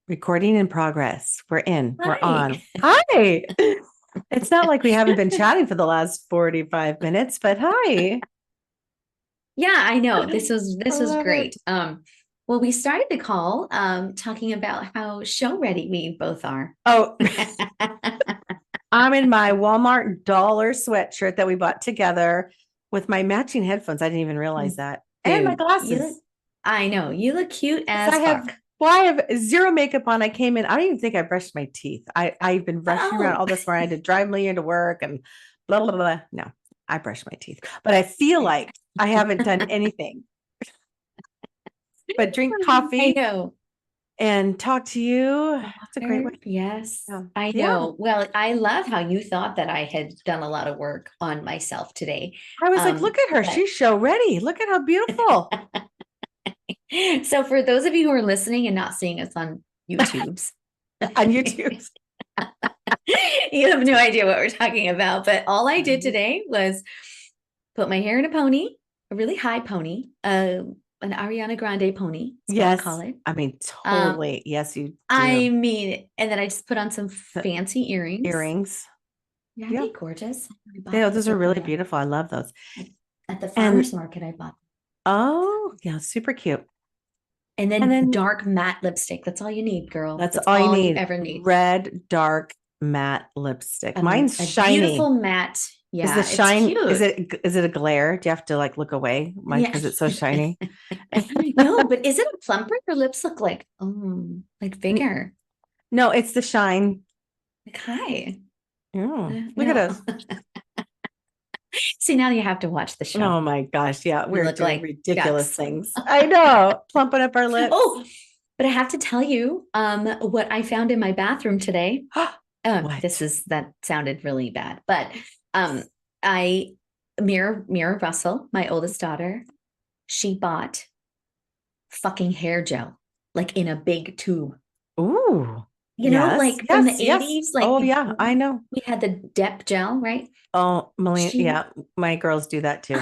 Recording in progress. We're in. We're on. Hi. Hi. It's not like we haven't been chatting for the last 45 minutes, but hi. Yeah, I know. This was I this was love it. great. Well, we started the call talking about how show ready we both are. Oh, I'm in my Walmart dollar sweatshirt that we bought together with my matching headphones. I didn't even realize that. And my Dude, you look, glasses. I know, you look cute 'Cause as fuck. I have zero makeup on. I came in. I don't even think I brushed my teeth. I've been rushing around Oh, all this morning. I had to drive Leah to work and blah, blah, blah. No, I brushed my teeth, but I feel like I haven't done anything but drink I coffee know. and talk to you. It's a great way. Yes, Yeah. I Yeah. know. Well, I love how you thought that I had done a lot of work on myself today. I was like, look at her. But She's show ready. Look at how beautiful. so for those of you who are listening and not seeing us on YouTube's, On YouTube. you have no idea what we're talking about. But all I did today was put my hair in a pony, a really high pony, an Ariana Grande pony. That's what I call Yes. it. I mean, Um, totally. Yes, you I do. mean, and then I just put on some The fancy earrings. earrings. Yeah, aren't Yeah. they gorgeous? I bought Yeah, those those are at really the beautiful. I love those. at the And farmers market. I bought, oh, yeah, super cute. and And then then dark matte lipstick. That's all you need, girl. that's That's all you all you need. ever need. Red, dark, matte lipstick. Mine's A beautiful shiny. matte. Is the Yeah, it's shine, cute. is it a glare? Do you have to like look away? Mine, Yeah. because it's so shiny. No, but is it a plumper? Your lips look like bigger. No, it's the shine. Like, hi. Look at No. us. See, now you have to watch the show. Oh my gosh. Yeah, We we're look doing like ridiculous ducks. things. I know. Plumping up our lips. Oh, but I have to tell you, what I found in my bathroom today. What? That sounded really bad, but um, I Mira Russell, my oldest daughter, she bought fucking hair gel, like in a big tube. Ooh. Like Yes. from the Yes. Yes. 80s, like Oh yeah, I know. we had the Dep gel, right? Oh, Melina, She, yeah, my girls do that too.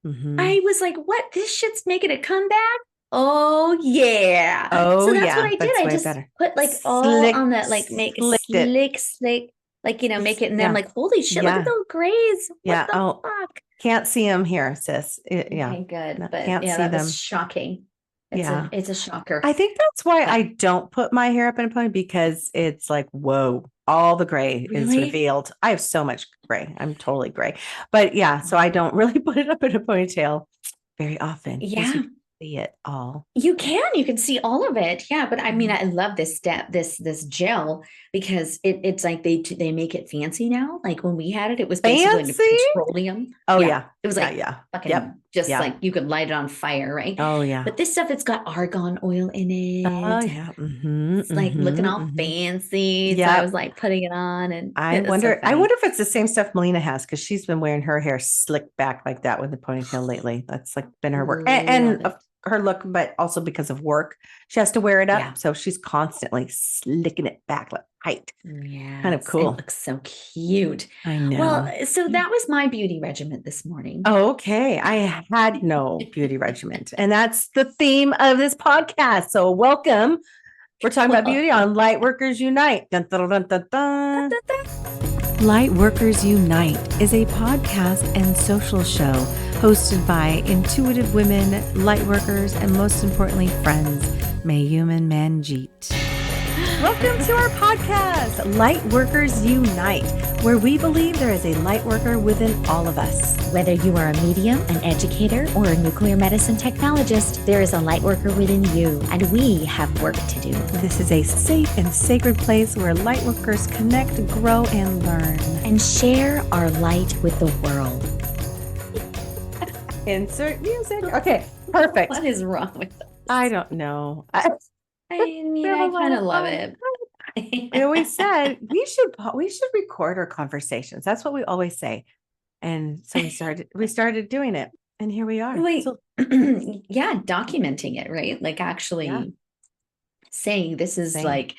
Hmm. I was like, what? This shit's making a comeback? Oh, yeah. Oh So that's what yeah, I did. that's I way just better. put like all on that, like make it Slicked it. slick, like, make it. And then I'm Yeah, like, holy shit, look at yeah, those grays. What yeah. the Oh, fuck? can't see them here, sis. Yeah, Okay, good. no, But can't yeah, see that was them. shocking. Yeah, It's a shocker. I think that's why But I don't put my hair up in a pony because it's like, whoa, all the gray is really? revealed. I have so much gray. I'm totally gray. But yeah, so I don't really put it up in a ponytail very often because you Yeah. can see it all. You can see all of it. Yeah, but I mean, Mhm. I love this gel because it's like they make it fancy now. Like when we had it, it was basically like Fancy? petroleum. Oh Yeah, yeah. it was Yeah, like yeah. Yep. fucking just Yeah. like you could light it on fire, right? Oh yeah. But this stuff, it's got argon oil in Oh it. yeah. Mm-hmm. It's like looking Mm-hmm. all Mm-hmm. fancy. So I was Yep. like putting it on, and I it was so wonder. I funny. wonder if it's the same stuff Melina has because she's been wearing her hair slicked back like that with the ponytail lately. That's like been her work Love of it. her look, but also because of work, she has to wear it up. Yeah. So she's constantly slicking it back like tight. Kind of It cool. looks so cute. I Well, know. so that was my beauty regimen this morning. Okay, I had no beauty regimen, and that's the theme of this podcast. So welcome. We're talking about beauty Welcome. on Lightworkers Unite. Dun, dun, dun, dun, dun. Lightworkers Unite is a podcast and social show hosted by intuitive women, lightworkers, and most importantly, friends, Mayume and Manjeet. Welcome to our podcast, Lightworkers Unite, where we believe there is a lightworker within all of us. Whether you are a medium, an educator, or a nuclear medicine technologist, there is a light worker within you, and we have work to do. This is a safe and sacred place where lightworkers connect, grow, and learn. And share our light with the world. Insert music. Okay, perfect. What is wrong with that? I don't know. I mean, We have a I lot kind of of love fun. it. We always said we should record our conversations. That's what we always say. And so we started doing it, and here we are. Wait, So yeah, documenting it, right? Like yeah, actually saying this is same. like,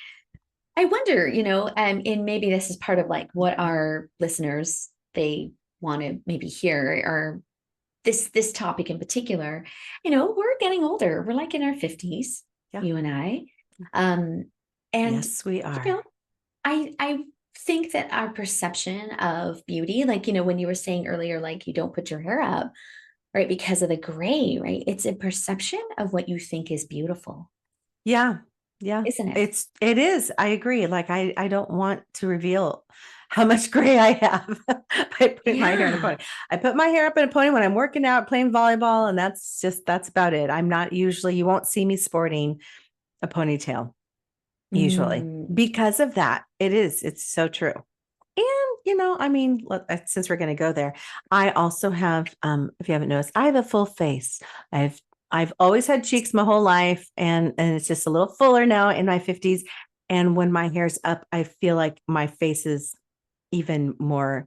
I wonder, and maybe this is part of like what our listeners they want to maybe hear or this topic in particular. We're getting older. We're like in our 50s, Yeah. you and I. Um, And, Yes, we you are. know, I think that our perception of beauty, like, you know, when you were saying earlier, like you don't put your hair up, right, because of the gray, right? It's a perception of what you think is beautiful, Yeah. Yeah. isn't it? It is. I agree. Like I don't want to reveal how much gray I have by putting my hair in a Yeah. pony. I put my hair up in a pony when I'm working out, playing volleyball, and that's about it. I'm not usually, you won't see me sporting a ponytail usually Mm. because of that. It's so true. And, you know, I mean, since we're going to go there, I also have, if you haven't noticed, I have a full face. I've always had cheeks my whole life, and it's just a little fuller now in my 50s. And when my hair's up, I feel like my face is even more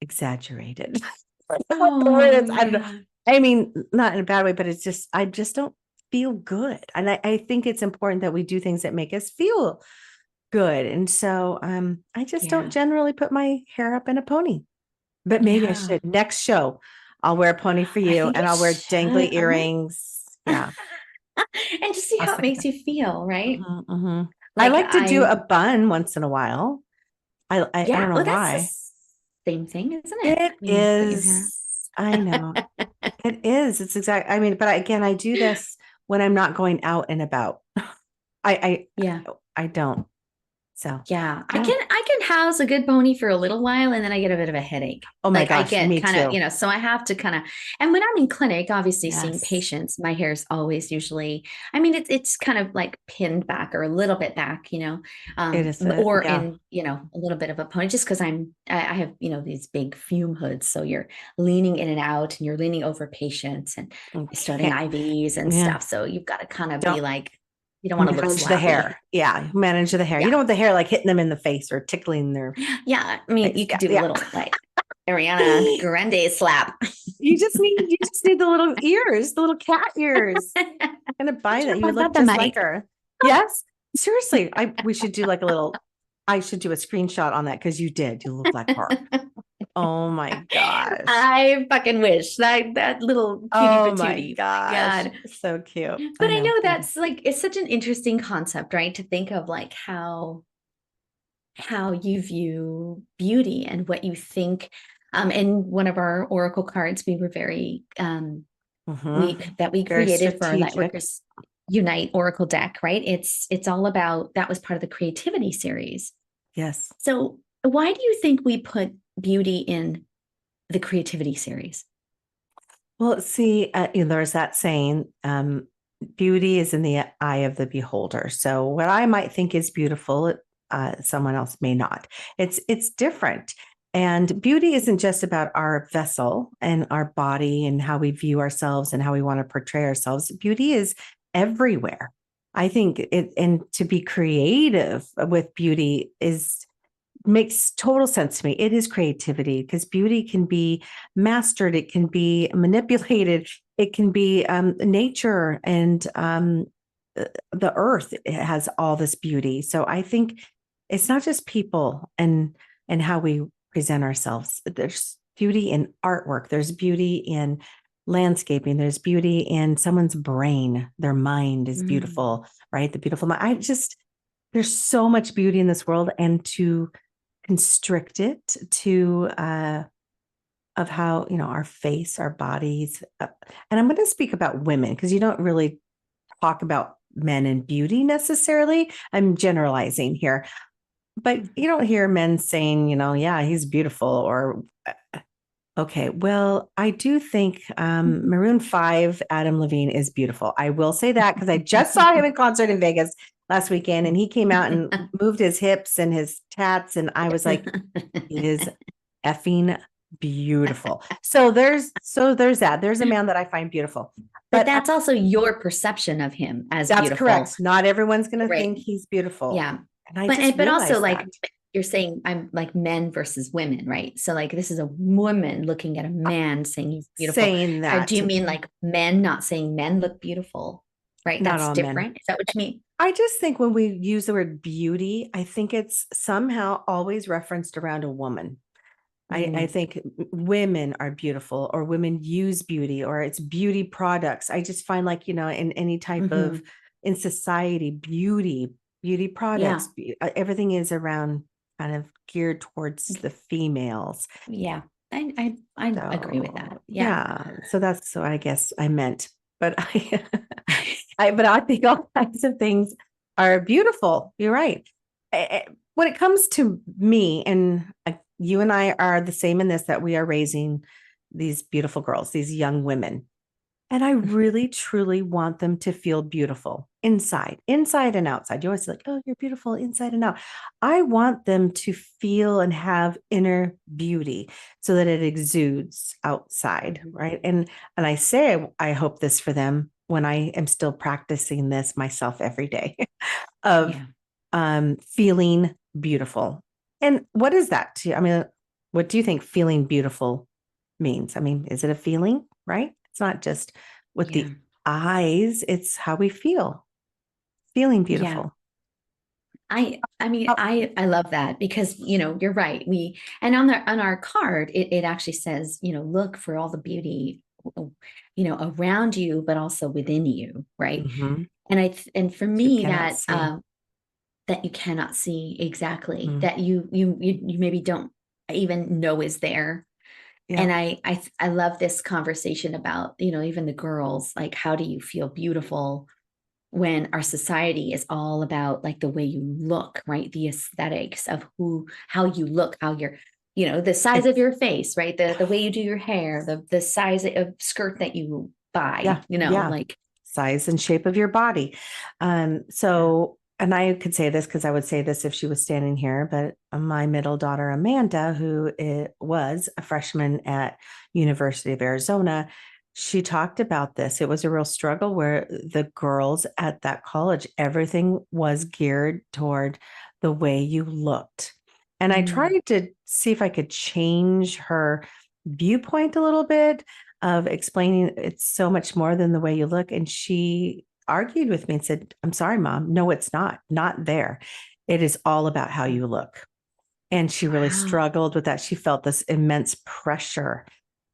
exaggerated. What the word Oh, is, I don't know. yeah. I mean, not in a bad way, but it's just, I just don't feel good. And I think it's important that we do things that make us feel good. And so I just don't Yeah. generally put my hair up in a pony. But maybe I Yeah. should. Next show, I'll wear a pony for I you think and it I'll wear dangly should. earrings. Yeah. And just see I'll how it stick makes it. you feel, right? Mhm, mhm. I Like like to do a bun once in a while. I yeah, don't know well, that's the why. same thing, isn't it? It When you put your hair. is. I know. It is. It's exact. I mean, but again, I do this when I'm not going out and about. Yeah. I don't. So Yeah, yeah. I can house a good pony for a little while and then I get a bit of a headache. Oh my Like I gosh, get me kind of, too. so I have to kind of, and when I'm in clinic, obviously seeing Yes. patients, my hair is always usually, I mean, it's kind of like pinned back or a little bit back, It is. or Yeah. in, a little bit of a pony, just because I have, these big fume hoods. So you're leaning in and out and you're leaning over patients and starting Okay. IVs and Yeah. stuff. So you've got to kind of be Don't like, you don't want to look manage the sloppy. hair. Yeah. Manage the hair. You Yeah. don't want the hair like hitting them in the face or tickling their Yeah, I mean, face. you could Yeah. do a Yeah. little like Ariana Grande slap. You just need the little ears, the little cat ears. I'm gonna buy that. You I've got look the just like mic. her. Yes. Seriously. We should do like a little, I should do a screenshot on that because you did. You look like her. Oh my gosh. I fucking wish that little cutie Oh my patootie. My gosh. God. So cute. But I I know. know that's like it's such an interesting concept, right? To think of like how you view beauty and what you think. In one of our oracle cards, we were very Mhm. we Very created for our strategic. Lightworkers Unite Oracle deck, right? It's all about that was part of the creativity series. Yes. So why do you think we put beauty in the creativity series? Well, see, there's that saying, beauty is in the eye of the beholder. So what I might think is beautiful, someone else may not. It's different. And beauty isn't just about our vessel and our body and how we view ourselves and how we want to portray ourselves. Beauty is everywhere. I think and to be creative with beauty makes total sense to me. It is creativity because beauty can be mastered, it can be manipulated, it can be nature and the earth has all this beauty. So I think it's not just people and how we present ourselves. There's beauty in artwork. There's beauty in landscaping. There's beauty in someone's brain. Their mind is beautiful, right? The beautiful mind. There's so much beauty in this world, and to constrict it to of how our face, our bodies, and I'm going to speak about women because you don't really talk about men and beauty necessarily. I'm generalizing here, but you don't hear men saying, yeah, he's beautiful, or okay, well, I do think Maroon 5 Adam Levine is beautiful. I will say that because I just saw him in concert in Vegas last weekend, and he came out and moved his hips and his tats, and I was like, he is effing beautiful. So there's that. There's a man that I find beautiful. But that's also your perception of him as That's beautiful. correct. Not everyone's going to Right. think he's beautiful. Yeah. And I just but also realized like that. you're saying I'm like men versus women, right? So like this is a woman looking at a man saying he's beautiful. Saying Or that. do you mean like men not saying men look beautiful? Right? Not That's all different. men. Is that what you mean? I just think when we use the word beauty, I think it's somehow always referenced around a woman. I think women are beautiful, or women use beauty, or it's beauty products. I just find like, in any type of in society, beauty beauty Yeah. products. Everything is around kind of geared towards the females. Yeah. I agree with that. So Yeah. so that's what I guess I meant. But but I think all kinds of things are beautiful. You're right. When it comes to me, and you and I are the same in this, that we are raising these beautiful girls, these young women. And I really, truly want them to feel beautiful inside and outside. You always say, like, oh, you're beautiful inside and out. I want them to feel and have inner beauty so that it exudes outside, right? And I say I hope this for them when I am still practicing this myself every day of feeling beautiful. And what is that to you? I mean, what do you think feeling beautiful means? I mean, is it a feeling, right? It's not just with the eyes, it's how we feel. Feeling beautiful. I mean, I love that because, you're right. And on our card, it actually says, look for all the beauty, around you, but also within you. Right. Mm-hmm. And for me, that you cannot see exactly, that you maybe don't even know is there. Yeah. And I love this conversation about, even the girls, like, how do you feel beautiful when our society is all about like the way you look, right? The aesthetics of how you look, how you're, the size of your face, right? The way you do your hair, the size of skirt that you buy, like size and shape of your body. And I could say this because I would say this if she was standing here, but my middle daughter, Amanda, who was a freshman at University of Arizona, she talked about this. It was a real struggle where the girls at that college, everything was geared toward the way you looked. And I tried to see if I could change her viewpoint a little bit of explaining it's so much more than the way you look. And she argued with me and said, I'm sorry, Mom. No, it's not there. It is all about how you look. And she really struggled with that. She felt this immense pressure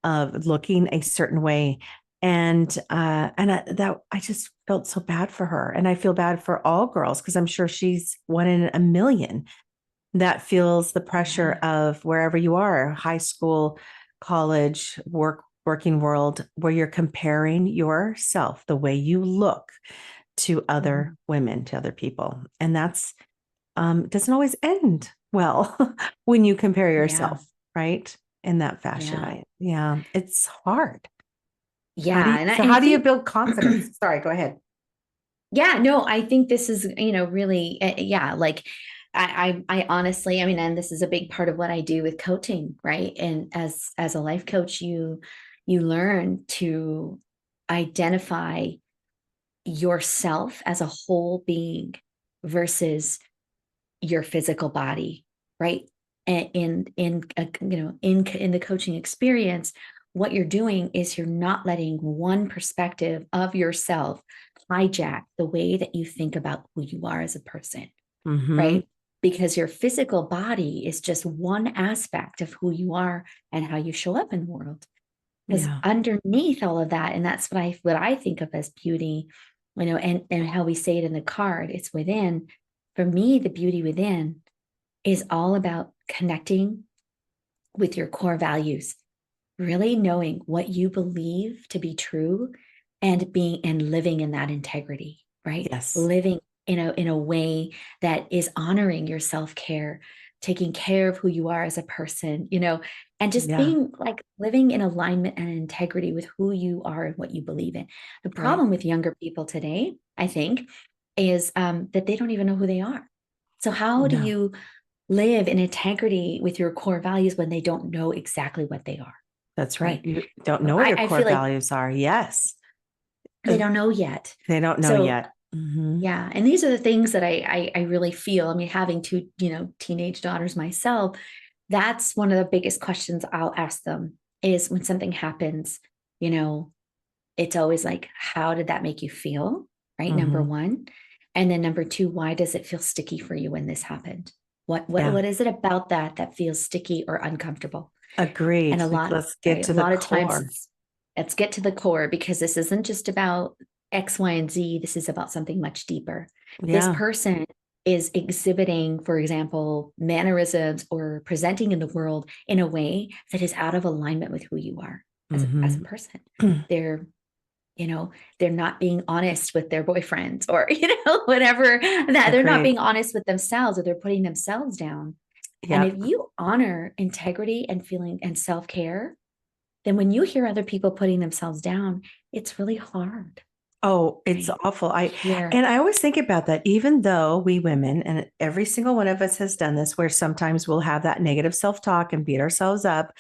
of looking a certain way. And I just felt so bad for her. And I feel bad for all girls because I'm sure she's one in a million that feels the pressure of wherever you are, high school, college, working world, where you're comparing yourself, the way you look, to other women, to other people. And that's doesn't always end well when you compare yourself, right? In that fashion. It's hard. How do you build confidence? Sorry, go ahead. Yeah, no, I think this is, really, like I honestly, I mean, and this is a big part of what I do with coaching, right? And as a life coach, you learn to identify yourself as a whole being versus your physical body, right? And in the coaching experience, what you're doing is you're not letting one perspective of yourself hijack the way that you think about who you are as a person, right? Because your physical body is just one aspect of who you are and how you show up in the world. Because underneath all of that, and that's what I think of as beauty, and how we say it in the card, it's within. For me, the beauty within is all about connecting with your core values, really knowing what you believe to be true and living in that integrity, right? Yes. Living in a way that is honoring your self-care, taking care of who you are as a person, and just being like living in alignment and integrity with who you are and what you believe in. The problem with younger people today, I think, is that they don't even know who they are. So how do you live in integrity with your core values when they don't know exactly what they are? That's right. You don't know what your core values are. Yes. They don't know yet. They don't know yet. Yeah. And these are the things that I really feel. I mean, having two, teenage daughters myself, that's one of the biggest questions I'll ask them is when something happens, it's always like, how did that make you feel? Right. Number one. And then number two, why does it feel sticky for you when this happened? What is it about that feels sticky or uncomfortable? Agreed. And let's get to the core. Times, let's get to the core, because this isn't just about X, Y, and Z. This is about something much deeper. This person is exhibiting, for example, mannerisms or presenting in the world in a way that is out of alignment with who you are as a person. They're, they're not being honest with their boyfriends or, whatever that they're not being honest with themselves, or they're putting themselves down. Yeah. And if you honor integrity and feeling and self-care, then when you hear other people putting themselves down, it's really hard. Oh, it's awful. And I always think about that, even though we women, and every single one of us has done this, where sometimes we'll have that negative self-talk and beat ourselves up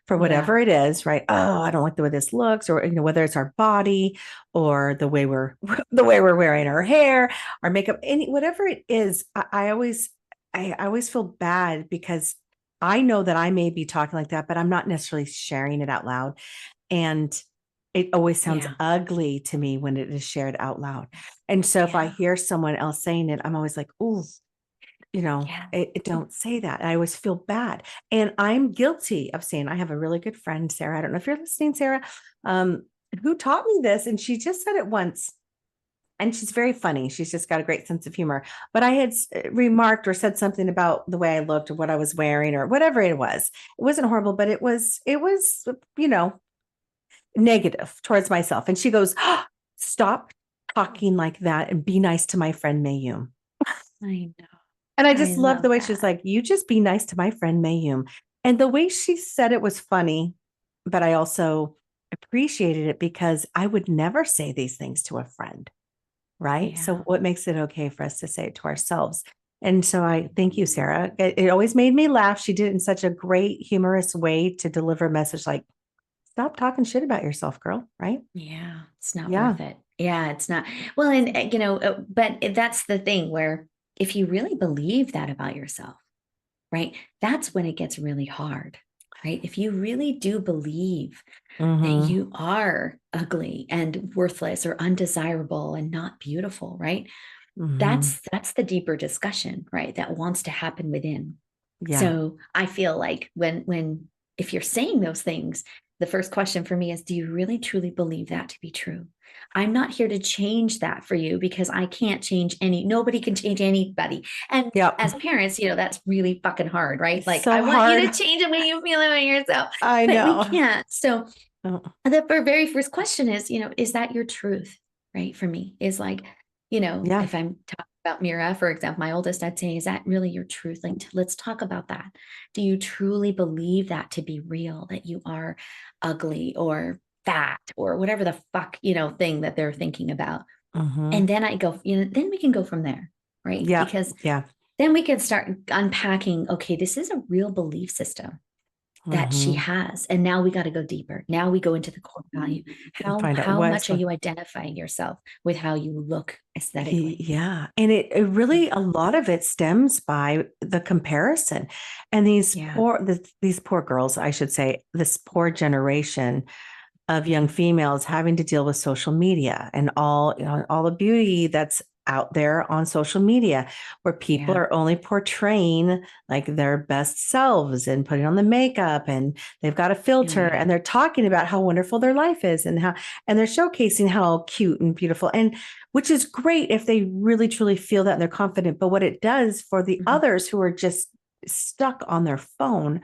for whatever it is, right? Oh, I don't like the way this looks, or whether it's our body or the way we're wearing our hair, our makeup, whatever it is. I always feel bad because I know that I may be talking like that, but I'm not necessarily sharing it out loud. And it always sounds ugly to me when it is shared out loud. And so if I hear someone else saying it, I'm always like, ooh, don't say that. I always feel bad. And I'm guilty of saying, I have a really good friend, Sarah. I don't know if you're listening, Sarah, who taught me this. And she just said it once. And she's very funny. She's just got a great sense of humor. But I had remarked or said something about the way I looked or what I was wearing or whatever it was. It wasn't horrible, but it was, negative towards myself. And she goes, oh, stop talking like that and be nice to my friend Mayume. I know. And I just love the way she's like, you just be nice to my friend Mayume. And the way she said it was funny, but I also appreciated it because I would never say these things to a friend. Right. So what makes it okay for us to say it to ourselves? And so I thank you, Sarah. It always made me laugh. She did it in such a great, humorous way to deliver a message like, stop talking shit about yourself, girl. Right. Yeah. It's not worth it. Yeah. It's not. Well, and, but that's the thing where if you really believe that about yourself, right, that's when it gets really hard, right? If you really do believe that you are ugly and worthless or undesirable and not beautiful, right? That's the deeper discussion, right? That wants to happen within. Yeah. So I feel like if you're saying those things, the first question for me is, do you really truly believe that to be true? I'm not here to change that for you because I can't change nobody can change anybody. And as parents, that's really fucking hard, right? Like, I want you to change the way you feel about yourself. I know. But we can't. So the very first question is that your truth, right? For me is like, if I'm talking about Mira, for example, my oldest, I'd say, is that really your truth? Like, let's talk about that. Do you truly believe that to be real, that you are ugly or fat or whatever the fuck, thing that they're thinking about? And then I go, then we can go from there, right? Yeah. Because then we can start unpacking, okay, this is a real belief system that she has. And now we got to go deeper. Now we go into the core value. How much are you identifying yourself with how you look aesthetically? Yeah. And it really, a lot of it stems by the comparison. And these poor girls, I should say, this poor generation of young females having to deal with social media and all the beauty that's out there on social media, where people are only portraying like their best selves and putting on the makeup, and they've got a filter and they're talking about how wonderful their life is and they're showcasing how cute and beautiful, and which is great if they really truly feel that and they're confident. But what it does for the others who are just stuck on their phone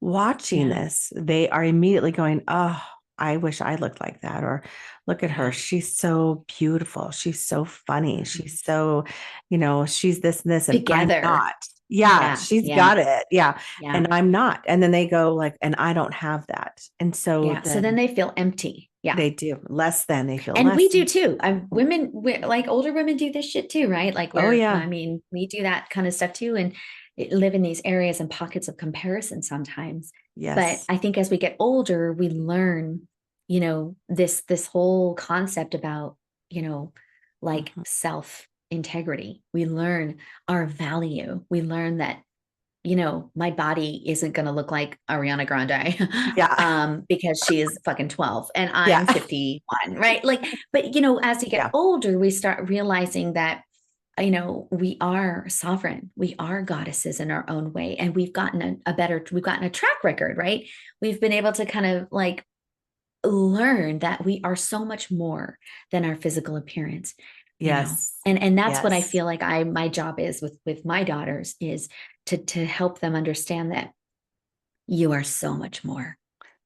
watching this, they are immediately going, oh, I wish I looked like that. Or look at her. She's so beautiful. She's so funny. She's so, she's this and this. And together. I'm not. Yeah, she's got it. Yeah. And I'm not. And then they go like, and I don't have that. And so so then they feel empty. Yeah. They do. Less than they feel. And we do too. Women, like older women do this shit too, right? Like, I mean, we do that kind of stuff too. And live in these areas and pockets of comparison sometimes. Yes. But I think as we get older, we learn, this whole concept about, like self integrity. We learn our value. We learn that, my body isn't going to look like Ariana Grande because she is fucking 12 and I'm 51, right? Like, but, as we get older, we start realizing that, we are sovereign. We are goddesses in our own way. And we've gotten we've gotten a track record, right? We've been able to kind of like learn that we are so much more than our physical appearance. Yes. and that's what I Yes. feel like my job is with my daughters is to help them understand that you are so much more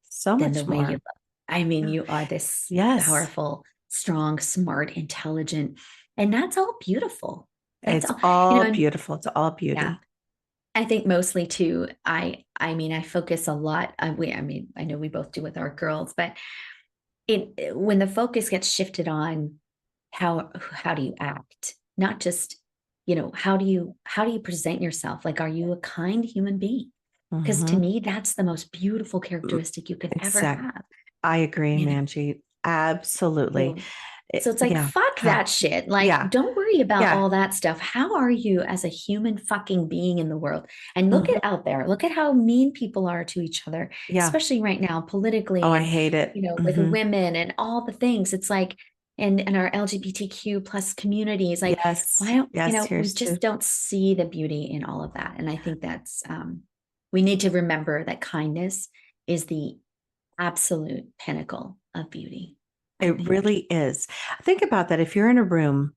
So than the much way you more. look. I mean, Yeah. you are this Yes. powerful, strong, smart, intelligent, and that's all beautiful. That's It's all, all and beautiful. It's all yeah, beauty. I think mostly too, I mean, I focus a lot. I mean, I know we both do with our girls, but when the focus gets shifted on how do you act, not just, how do you present yourself? Like, are you a kind human being? Because to Mhm. me, that's the most beautiful characteristic you could ever Exactly. have. I agree, You know, Manjeet. Absolutely. so it's like, Yeah. fuck that shit. Like, Yeah. don't worry about Yeah. all that stuff. How are you as a human fucking being in the world? And look Mhm. at out there. Look at how mean people are to each other, Yeah. especially right now, Oh, politically, I and hate it. with Mhm. women and all the things. It's like, and our LGBTQ plus communities, like, Yes. why don't, Yes, we here's just to don't see the beauty in all of that. And I think that's we need to remember that kindness is the absolute pinnacle of beauty. I it think. really is. Think about that. If you're in a room,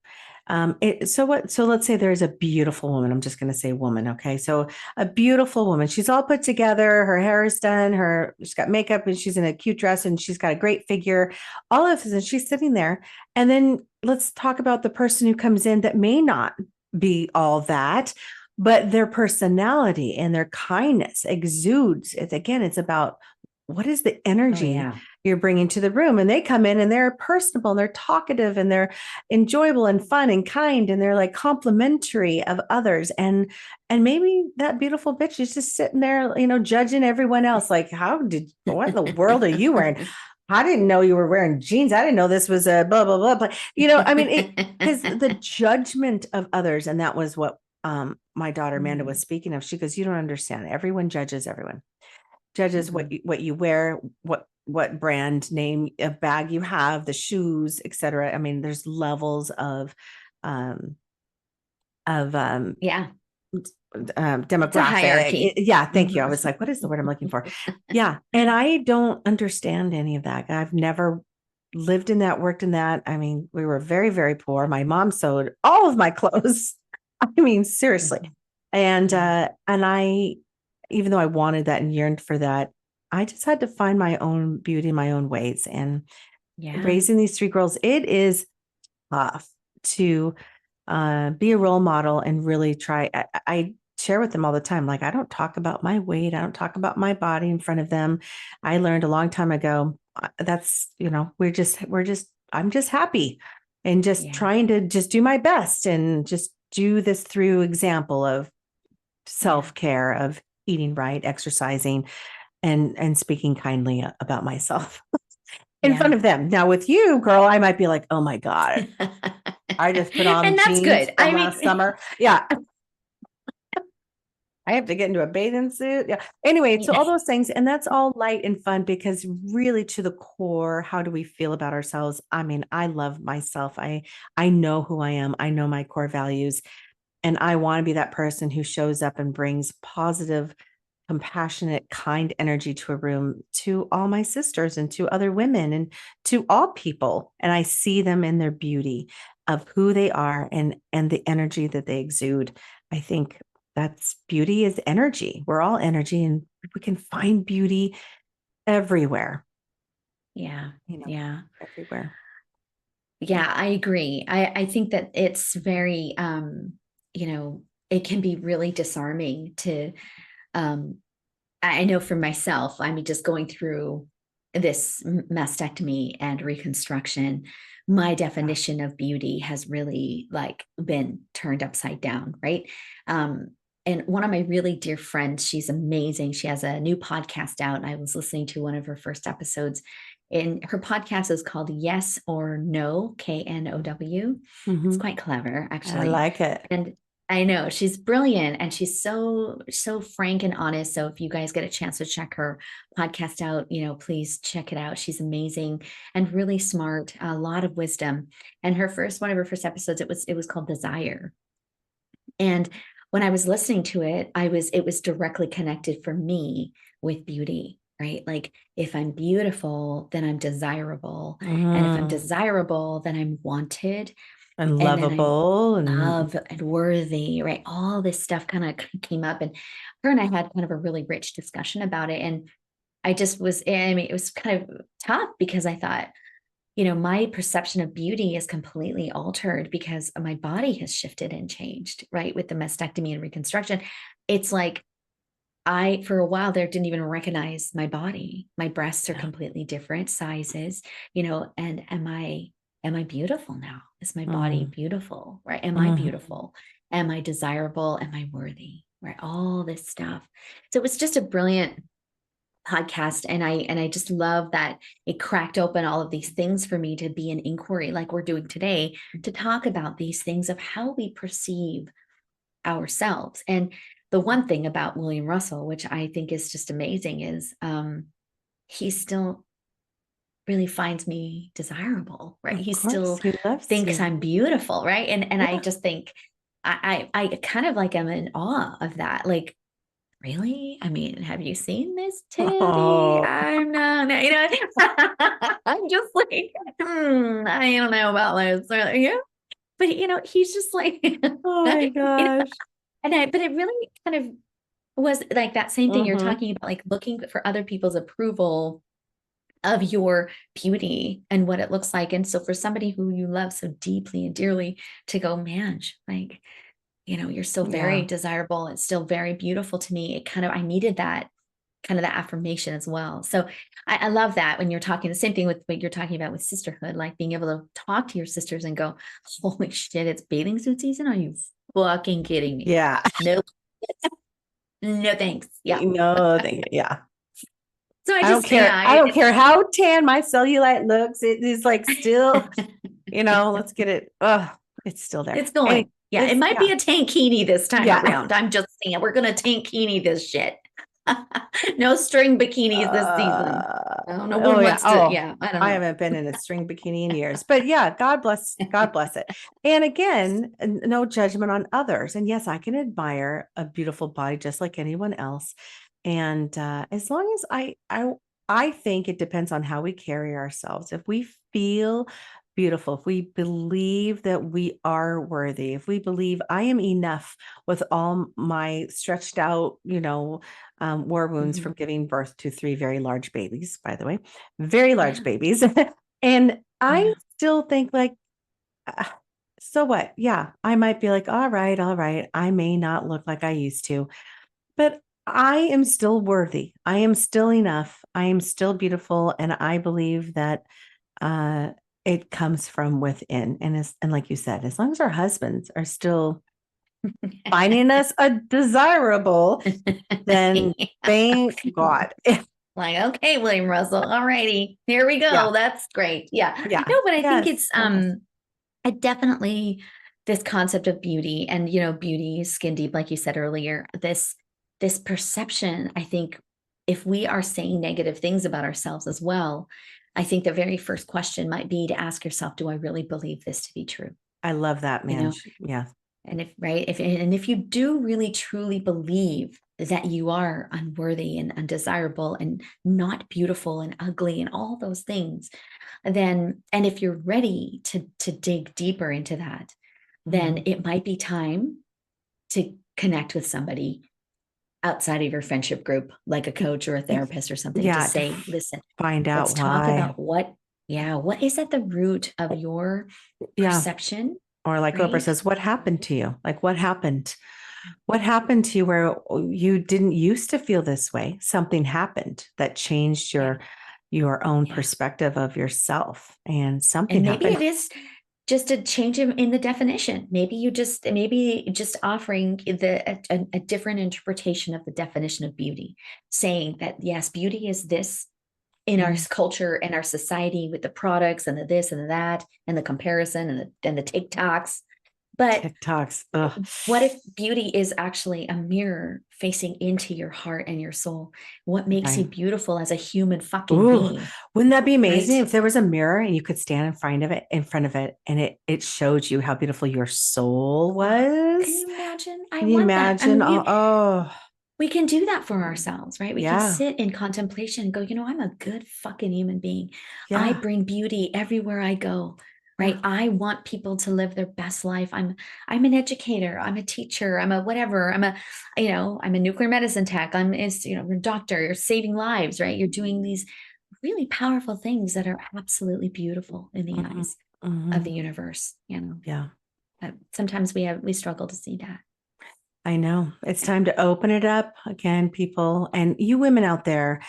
so let's say there's a beautiful woman. I'm just going to say woman. Okay. So a beautiful woman, she's all put together. Her hair is done. She's got makeup and she's in a cute dress and she's got a great figure. All of this, and she's sitting there. And then let's talk about the person who comes in that may not be all that, but their personality and their kindness exudes. It's about what is the Oh energy yeah. you're bringing to the room, and they come in and they're personable and they're talkative and they're enjoyable and fun and kind and they're like complimentary of others, and maybe that beautiful bitch is just sitting there, judging everyone else, like, what in the world are you wearing? I didn't know you were wearing jeans. I didn't know this was a blah blah blah, but I mean, because the judgment of others. And that was what my daughter Amanda was speaking of. She goes, you don't understand, everyone judges everyone, judges what you wear, what brand name of bag you have, the shoes, etc. I mean, there's levels um of Yeah. It's a demographic. hierarchy. Yeah, thank you. I was like, what is the word I'm looking for? Yeah, and I don't understand any of that. I've never lived in that, worked in that. I mean, we were very, very poor. My mom sewed all of my clothes. I mean, seriously. And I, even though I wanted that and yearned for that, I just had to find my own beauty, my own ways. And Yeah. raising these three girls, it is tough to be a role model and really try. I share with them all the time. Like, I don't talk about my weight. I don't talk about my body in front of them. I learned a long time ago. That's, I'm just happy and just Yeah. trying to just do my best and just do this through example of self-care, of eating right, exercising, and speaking kindly about myself in front Yeah. of them. Now with you, girl, I might be like, oh my God, I just put on And that's jeans good. from I last mean, summer. Yeah. I have to get into a bathing suit. Yeah. Anyway, so yeah. all those things, and that's all light and fun because really to the core, how do we feel about ourselves? I mean, I love myself. I know who I am. I know my core values, and I want to be that person who shows up and brings positive, compassionate, kind energy to a room, to all my sisters and to other women and to all people. And I see them in their beauty of who they are and the energy that they exude. I think that's beauty is energy. We're all energy and we can find beauty everywhere, Yeah. you know, Yeah. everywhere. Yeah, I agree. I think that it's very it can be really disarming to I know for myself, I mean, just going through this mastectomy and reconstruction, my definition of beauty has really like been turned upside down, right? And one of my really dear friends, she's amazing. She has a new podcast out. I was listening to one of her first episodes, and her podcast is called Yes or No, KNOW. It's Mhm. quite clever, I actually. like it. And I know she's brilliant and she's so frank and honest. So if you guys get a chance to check her podcast out, please check it out. She's amazing and really smart, a lot of wisdom. And one of her first episodes, it was called Desire. And when I was listening to it, it was directly connected for me with beauty, right? Like, if I'm beautiful, then I'm desirable. And if I'm Mhm. desirable, then I'm wanted. And And then I lovable and love and worthy, right? All this stuff kind of came up, and her and I had kind of a really rich discussion about it. And I just was, I mean, it was kind of tough because I thought, my perception of beauty is completely altered because my body has shifted and changed, right? With the mastectomy and reconstruction. It's like for a while there, didn't even recognize my body. My breasts are completely different sizes, and am I beautiful now? Is my body beautiful, right? Am I beautiful? Am I desirable? Am I worthy? Right? All this stuff. So it was just a brilliant podcast, and I just love that it cracked open all of these things for me to be an inquiry like we're doing today, to talk about these things of how we perceive ourselves. And the one thing about William Russell, which I think is just amazing, is he still really finds me desirable, right? He still he loves thinks you. I'm beautiful, right? And I just think I kind of like am in awe of that. Like, really? I mean, have you seen this titty? Oh, I'm not, I'm just like, I don't know about this. Yeah. But he's just like, oh my gosh. but it really kind of was like that same thing you're Mm-hmm. talking about, like looking for other people's approval of your beauty and what it looks like. And so for somebody who you love so deeply and dearly to go, man, like, you're still very Yeah. desirable and still very beautiful to me. I needed that kind of that affirmation as well. So I love that when you're talking, the same thing with what you're talking about with sisterhood, like being able to talk to your sisters and go, holy shit, it's bathing suit season. Are you fucking kidding me? Yeah. No, no, thanks. Yeah. No, yeah. So I don't care. yeah, I don't care how tan my cellulite looks. It is like still, let's get it. It's still there. it's going. Yeah, it might be a tankini this time around. I'm just saying, we're gonna tankini this shit. No string bikinis this season. I don't know what wants to. Yeah, I don't know. I haven't been in a string bikini in years, but yeah, God bless it. And again, no judgment on others. And yes, I can admire a beautiful body just like anyone else. And as long as I think it depends on how we carry ourselves. If we feel beautiful, if we believe that we are worthy, if we believe I am enough with all my stretched out, war wounds from giving birth to 3 very large babies, by the way, very large babies. And I still think like, so what? Yeah, I might be like, all right. I may not look like I used to, but I am still worthy. I am still enough. I am still beautiful. And I believe that it comes from within. And like you said, as long as our husbands are still finding us desirable, then thank God. Like, okay, William Russell. All righty, here we go. Yeah. That's great. Yeah. Yeah. No, but I think Yes. it's I definitely this concept of beauty and beauty is skin deep, like you said earlier. This perception, I think, if we are saying negative things about ourselves as well, I think the very first question might be to ask yourself, do I really believe this to be true? I love that, man. Yeah. And if you do really truly believe that you are unworthy and undesirable and not beautiful and ugly and all those things, then, and if you're ready to dig deeper into that, then it might be time to connect with somebody outside of your friendship group, like a coach or a therapist or something, to say, listen, find out let's talk about what is at the root of your perception. Or like Oprah says, what happened to you? Like what happened? What happened to you where you didn't used to feel this way? Something happened that changed your own perspective of yourself, and something maybe happened. It is just a change in the definition. Maybe just offering a different interpretation of the definition of beauty, saying that yes, beauty is this in our culture and our society with the products and the this and the that and the comparison and the TikToks. But what if beauty is actually a mirror facing into your heart and your soul? What makes you beautiful as a human fucking being? Wouldn't that be amazing if there was a mirror and you could stand in front of it and it showed you how beautiful your soul was? Can you imagine? Can you imagine? We can do that for ourselves, right? We can sit in contemplation and go, I'm a good fucking human being. I bring beauty everywhere I go. right? I want people to live their best life. I'm an educator. I'm a teacher. I'm a whatever. I'm a nuclear medicine tech. You're a doctor. You're saving lives, right? You're doing these really powerful things that are absolutely beautiful in the eyes of the universe. Yeah. Sometimes we struggle to see that. I know. It's time to open it up again, people. And you women out there,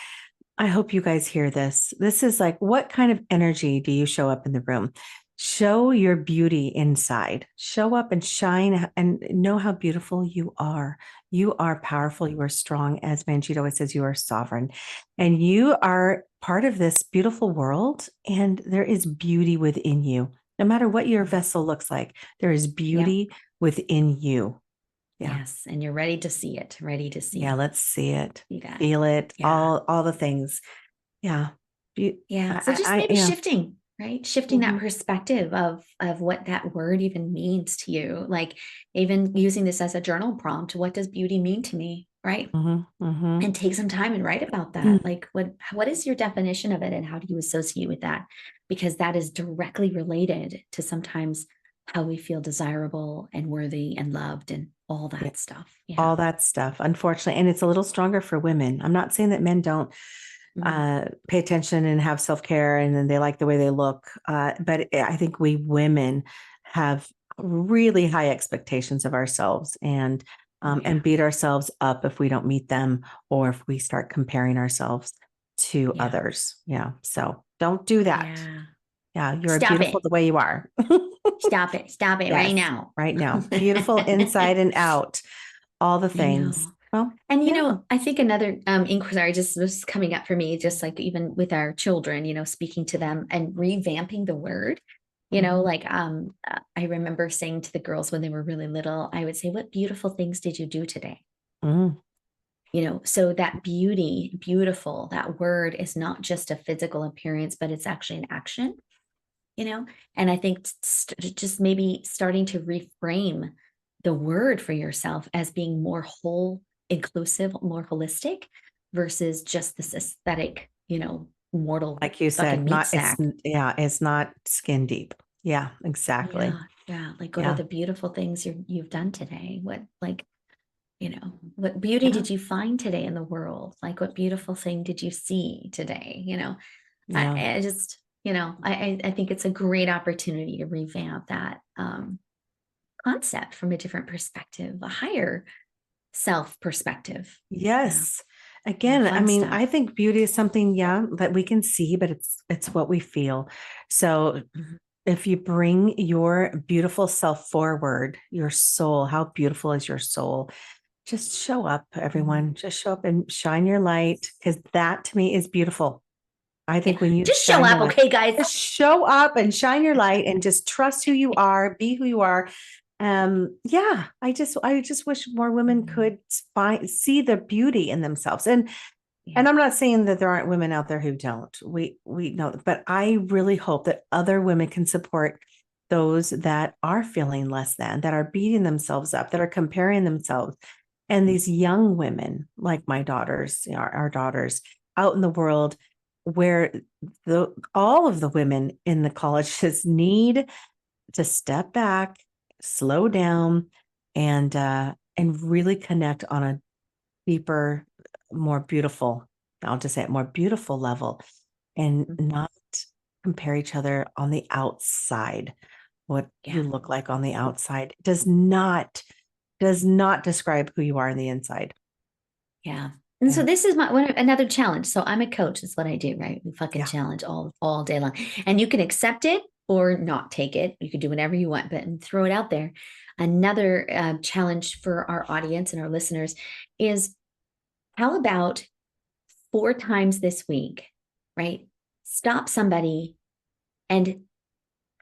I hope you guys hear this. This is like, what kind of energy do you show up in the room? Show your beauty inside. Show up and shine and know how beautiful you are. You are powerful. You are strong. As Manjeet always says, you are sovereign. And you are part of this beautiful world. And there is beauty within you. No matter what your vessel looks like, there is beauty within you. Yeah. Yes. And you're ready to see it. Ready to see Yeah, it. let's see it. See that. Feel it. Yeah. All the things. Yeah. Yeah. So just maybe shifting, right? Shifting Mhm. that perspective of what that word even means to you. Like even using this as a journal prompt. What does beauty mean to me? Right. And take some time and write about that. Like what is your definition of it and how do you associate with that? Because that is directly related to sometimes how we feel desirable and worthy and loved and all that stuff. Yeah. All that stuff, unfortunately. And it's a little stronger for women. I'm not saying that men don't pay attention and have self-care and then they like the way they look. But I think we women have really high expectations of ourselves and beat ourselves up if we don't meet them or if we start comparing ourselves to others. Yeah. So don't do that. Yeah. You're beautiful the way you are. Stop it. Stop it right now. Right now. Beautiful inside and out. All the things. Well, and I think another inquiry just was coming up for me, just like even with our children, speaking to them and revamping the word. I remember saying to the girls when they were really little, I would say, what beautiful things did you do today? So that beautiful, that word is not just a physical appearance, but it's actually an action, and I think just maybe starting to reframe the word for yourself as being more whole, inclusive, more holistic versus just this aesthetic, mortal, like you said, meat sack. It's not skin deep. Yeah, exactly. Yeah. Like what are the beautiful things you've done today? What beauty did you find today in the world? Like what beautiful thing did you see today? I just, I think it's a great opportunity to revamp that concept from a different perspective, a higher self perspective. Yes. Again, I mean, I think beauty is something, that we can see, but it's what we feel. So if you bring your beautiful self forward, your soul, how beautiful is your soul? Just show up, everyone. Just show up and shine your light because that to me is beautiful. I think when you just show up, okay, guys, just show up and shine your light and just trust who you are, be who you are. I just wish more women could see the beauty in themselves. And I'm not saying that there aren't women out there who don't. We know, but I really hope that other women can support those that are feeling less than, that are beating themselves up, that are comparing themselves. And these young women, like my daughters, our daughters out in the world, where all of the women in the colleges need to step back, slow down, and really connect on a deeper, more beautiful, I'll just say it, more beautiful level, and not compare each other on the outside. What you look like on the outside does not describe who you are on the inside. Yeah. And so this is another challenge. So I'm a coach. That's what I do, right? We fucking challenge all day long. And you can accept it or not take it. You can do whatever you want, but throw it out there. Another challenge for our audience and our listeners is, how about 4 times this week, right? Stop somebody and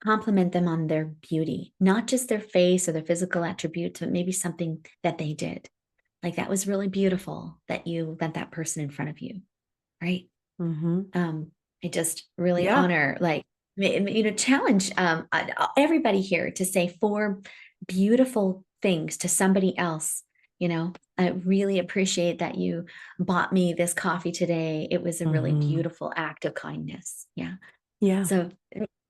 compliment them on their beauty, not just their face or their physical attributes, but maybe something that they did. Like that was really beautiful that you met that person in front of you, right? I just really honor, challenge everybody here to say 4 beautiful things to somebody else. I really appreciate that you bought me this coffee today. It was a really beautiful act of kindness. Yeah. Yeah. So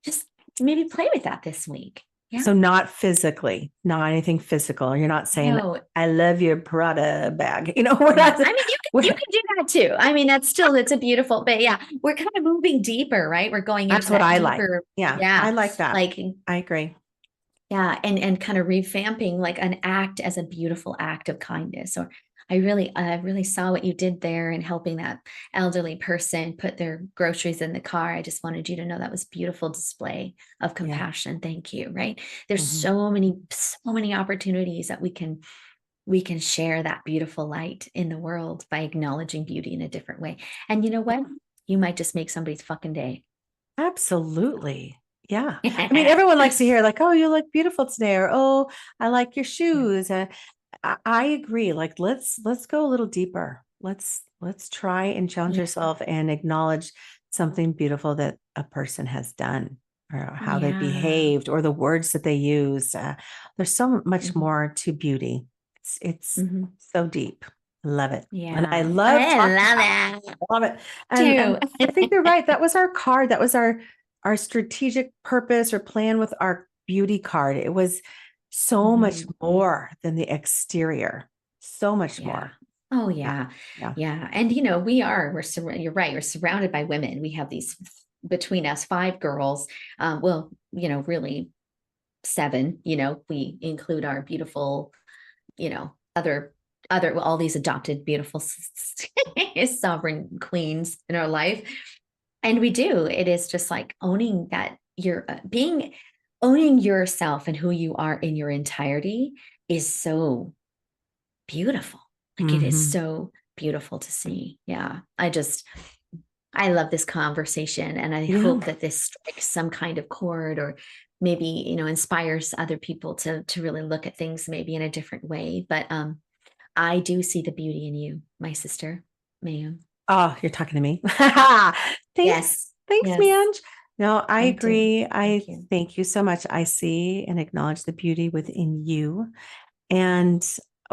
just maybe play with that this week. Yeah. So not physically, not anything physical. You're not saying, No. I love your Prada bag. We're No. not, I mean, you can do that too. I mean, it's a beautiful, but yeah, we're kind of moving deeper, right? We're going into that's what that I deeper, like. Yeah, yeah, I like that. like, I agree. yeah, and kind of revamping like an act as a beautiful act of kindness. Or I really saw what you did there in helping that elderly person put their groceries in the car. I just wanted you to know that was beautiful display of compassion. Thank you. Right. There's so many opportunities that we can share that beautiful light in the world by acknowledging beauty in a different way. And you know what? You might just make somebody's fucking day. Absolutely. Yeah. I mean, everyone likes to hear like, oh, you look beautiful today, or oh, I like your shoes. I agree. Like, let's go a little deeper. Let's try and challenge yourself and acknowledge something beautiful that a person has done, or how they behaved, or the words that they use. There's so much more to beauty. It's so deep. Love it. Yeah. And I love it. I love it. Too. And I think you're right. That was our card. That was our strategic purpose or plan with our beauty card. It was so much more than the exterior. So much more. Oh yeah. And you're right. We're surrounded by women. We have these between us 5 girls. Really 7, we include our beautiful, other all these adopted beautiful sovereign queens in our life. And it is just like owning that you're owning yourself and who you are in your entirety is so beautiful. Like it is so beautiful to see. Yeah. I love this conversation, and I hope that this strikes some kind of chord, or maybe, inspires other people to really look at things maybe in a different way. But I do see the beauty in you, my sister, Mayume. Oh, you're talking to me. Yes. Thanks, Manj. No, I agree. Thank you so much. I see and acknowledge the beauty within you. And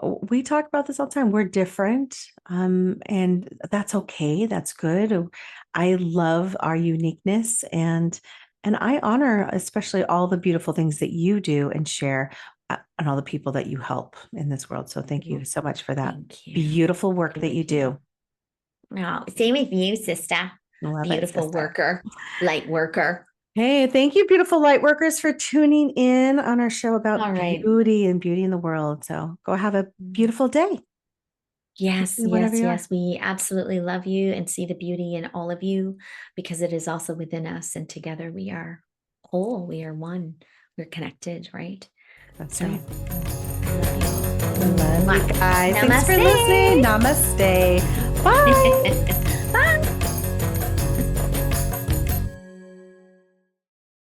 we talk about this all the time. We're different. And that's okay. That's good. I love our uniqueness, and I honor especially all the beautiful things that you do and share, and all the people that you help in this world. So thank you so much for that beautiful work that you do. No, same with you, sister. Beautiful worker, light worker. Hey, thank you, beautiful light workers, for tuning in on our show about beauty and beauty in the world. So go have a beautiful day. Yes. We absolutely love you and see the beauty in all of you, because it is also within us, and together we are whole. We are one. We're connected, right? That's right. Love you guys. Namaste. Thanks for listening. Namaste. Bye.